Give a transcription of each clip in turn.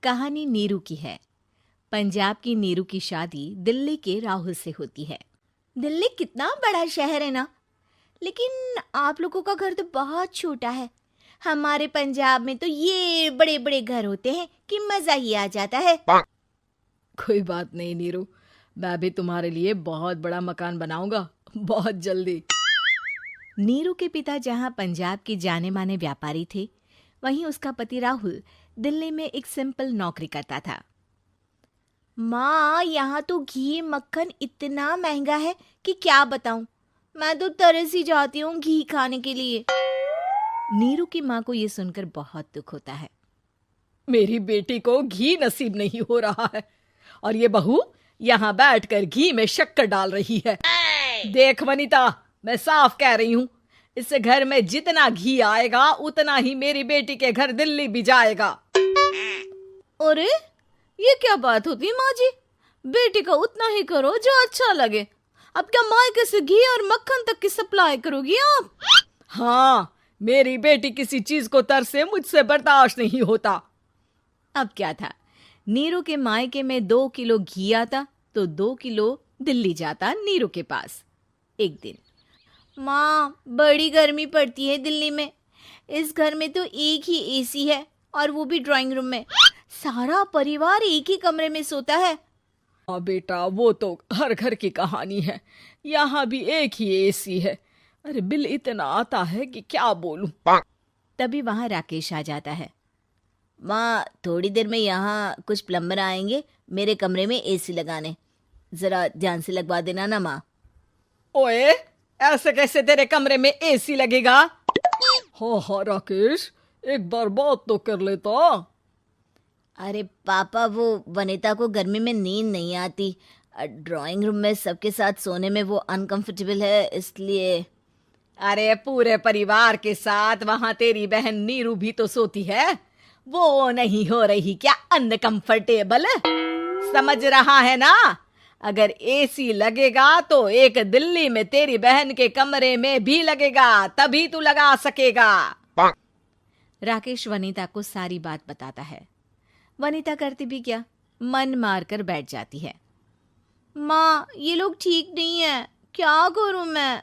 कहानी नीरू की है। पंजाब की नीरू की शादी दिल्ली के राहुल से होती है। दिल्ली कितना बड़ा शहर है ना, लेकिन आप लोगों का घर तो बहुत छोटा है। हमारे पंजाब में तो ये बड़े बड़े घर होते हैं कि मजा ही आ जाता है। कोई बात नहीं नीरू, मैं भी तुम्हारे लिए बहुत बड़ा मकान बनाऊंगा बहुत जल्दी। नीरू के पिता जहाँ पंजाब के जाने माने व्यापारी थे, वहीं उसका पति राहुल दिल्ली में एक सिंपल नौकरी करता था। माँ, यहाँ तो घी मक्खन इतना महंगा है कि क्या बताऊं। मैं तो तरस ही जाती हूँ घी खाने के लिए। नीरू की माँ को ये सुनकर बहुत दुख होता है। मेरी बेटी को घी नसीब नहीं हो रहा है और ये बहू यहाँ बैठकर घी में शक्कर डाल रही है। देख वनिता, मैं साफ कह रही हूँ, इस घर में जितना घी आएगा उतना ही मेरी बेटी के घर दिल्ली भी जाएगा। अरे ये क्या बात होती है माँ जी? बेटी का उतना ही करो जो अच्छा लगे। अब क्या मायके से घी और मक्खन तक की सप्लाई करोगी आप? हाँ, मेरी बेटी किसी चीज को तरसे मुझसे बर्दाश्त नहीं होता। अब क्या था, नीरू के मायके में 2 किलो घी आता तो 2 किलो दिल्ली जाता नीरू के पास। एक दिन, माँ बड़ी गर्मी पड़ती है दिल्ली में। इस घर में तो एक ही एसी है और वो भी ड्राइंग रूम में। सारा परिवार एक ही कमरे में सोता है। हाँ बेटा, वो तो हर घर की कहानी है। यहाँ भी एक ही एसी है। अरे बिल इतना आता है कि क्या बोलूं। तभी वहां राकेश आ जाता है। माँ, थोड़ी देर में यहाँ कुछ प्लम्बर आएंगे मेरे कमरे में एसी लगाने। जरा ध्यान से लगवा देना ना माँ। ओए, ऐसे कैसे तेरे कमरे में एसी लगेगा? हाँ राकेश, एक बार बात तो कर लेता। अरे पापा, वो वनिता को गर्मी में नींद नहीं आती। ड्राइंग रूम में सबके साथ सोने में वो अनकंफर्टेबल है, इसलिए। अरे पूरे परिवार के साथ वहां तेरी बहन नीरू भी तो सोती है। वो नहीं हो रही क्या अनकंफर्टेबल? समझ रहा है ना? अगर एसी लगेगा तो एक दिल्ली में तेरी बहन के कमरे में भी लगेगा, तभी तू लगा सकेगा। राकेश वनिता को सारी बात बताता है। वनिता करती भी क्या, मन मारकर बैठ जाती है। माँ, ये लोग ठीक नहीं है, क्या करूं मैं?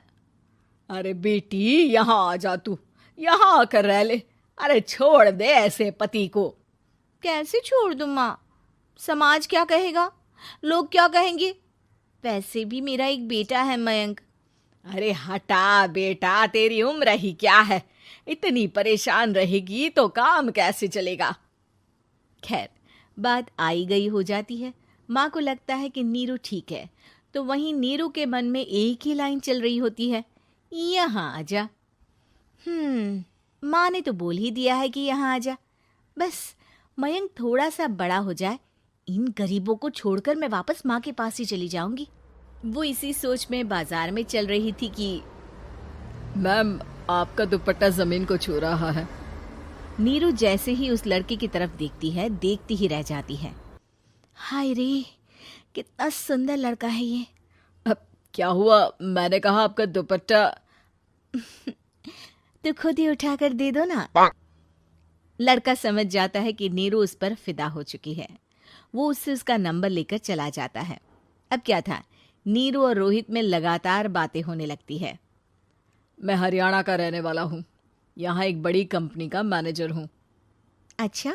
अरे बेटी, यहाँ आ जा, तू यहाँ आकर रह ले। अरे छोड़ दे ऐसे पति को। कैसे छोड़ दूं माँ? समाज क्या कहेगा, लोग क्या कहेंगे? वैसे भी मेरा एक बेटा है मयंक। अरे हटा बेटा, तेरी उम्र ही क्या है, इतनी परेशान रहेगी तो काम कैसे चलेगा। खैर, बात आई गई हो जाती है। माँ को लगता है कि नीरू ठीक है, तो वहीं नीरू के मन में एक ही लाइन चल रही होती है, यहाँ आजा। माँ ने तो बोल ही दिया है कि यहाँ आजा। बस मयंक थोड़ा सा बड़ा हो जाए, इन गरीबों को छोड़कर मैं वापस माँ के पास ही चली जाऊंगी। वो इसी सोच में बाजार में चल रही थी कि मैम, आपका दुपट्टा जमीन को छू रहा है। नीरू जैसे ही उस लड़के की तरफ देखती है, देखती ही रह जाती है। हाय रे, कितना सुंदर लड़का है ये। अब क्या हुआ? मैंने कहा आपका दुपट्टा। तो खुद ही उठाकर दे दो ना। लड़का समझ जाता है कि नीरू उस पर फिदा हो चुकी है। वो उससे उसका नंबर लेकर चला जाता है। अब क्या था, नीरू और रोहित में लगातार बातें होने लगती है। मैं हरियाणा का रहने वाला हूँ, यहाँ एक बड़ी कंपनी का मैनेजर हूँ। अच्छा,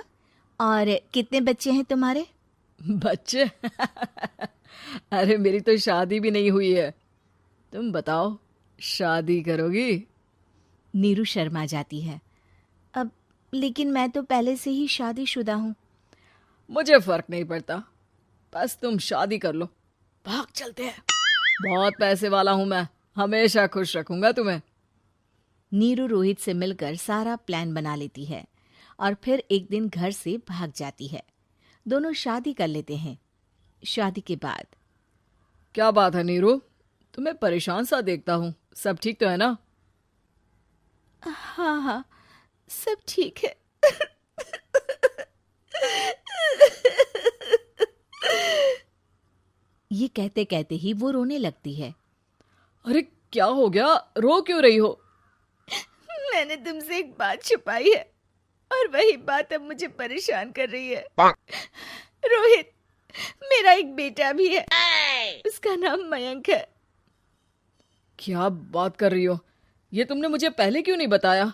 और कितने बच्चे हैं तुम्हारे? बच्चे? अरे मेरी तो शादी भी नहीं हुई है। तुम बताओ, शादी करोगी? नीरू शर्मा जाती है। अब लेकिन मैं तो पहले से ही शादीशुदा हूँ। मुझे फर्क नहीं पड़ता, बस तुम शादी कर लो, भाग चलते हैं। बहुत पैसे वाला हूँ मैं, हमेशा खुश रखूंगा तुम्हें। नीरू रोहित से मिलकर सारा प्लान बना लेती है और फिर एक दिन घर से भाग जाती है। दोनों शादी कर लेते हैं। शादी के बाद, क्या बात है नीरू, तुम्हें परेशान सा देखता हूँ, सब ठीक तो है ना? हाँ हाँ, सब ठीक है। ये कहते कहते ही वो रोने लगती है। अरे क्या हो गया, रो क्यों रही हो? मैंने तुमसे एक बात छुपाई है। और वही बात अब मुझे परेशान कर रही है। रोहित, मेरा एक बेटा भी है, उसका नाम मयंक है। क्या बात कर रही हो? ये तुमने मुझे पहले क्यों नहीं बताया?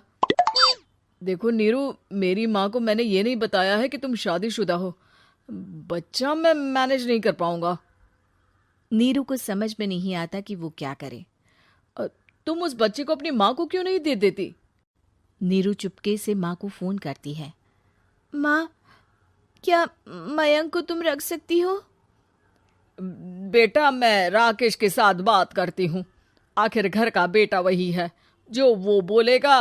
देखो नीरू, मेरी माँ को मैंने ये नहीं बताया है कि तुम शादीशुदा हो। बच्चा मैं मैनेज नहीं कर पाऊंगा। नीरू को समझ में नहीं आता कि वो क्या करे। तुम उस बच्चे को अपनी माँ को क्यों नहीं दे देती? नीरू चुपके से माँ को फोन करती है। माँ, क्या मयंक को तुम रख सकती हो? बेटा, मैं राकेश के साथ बात करती हूँ। आखिर घर का बेटा वही है, जो वो बोलेगा।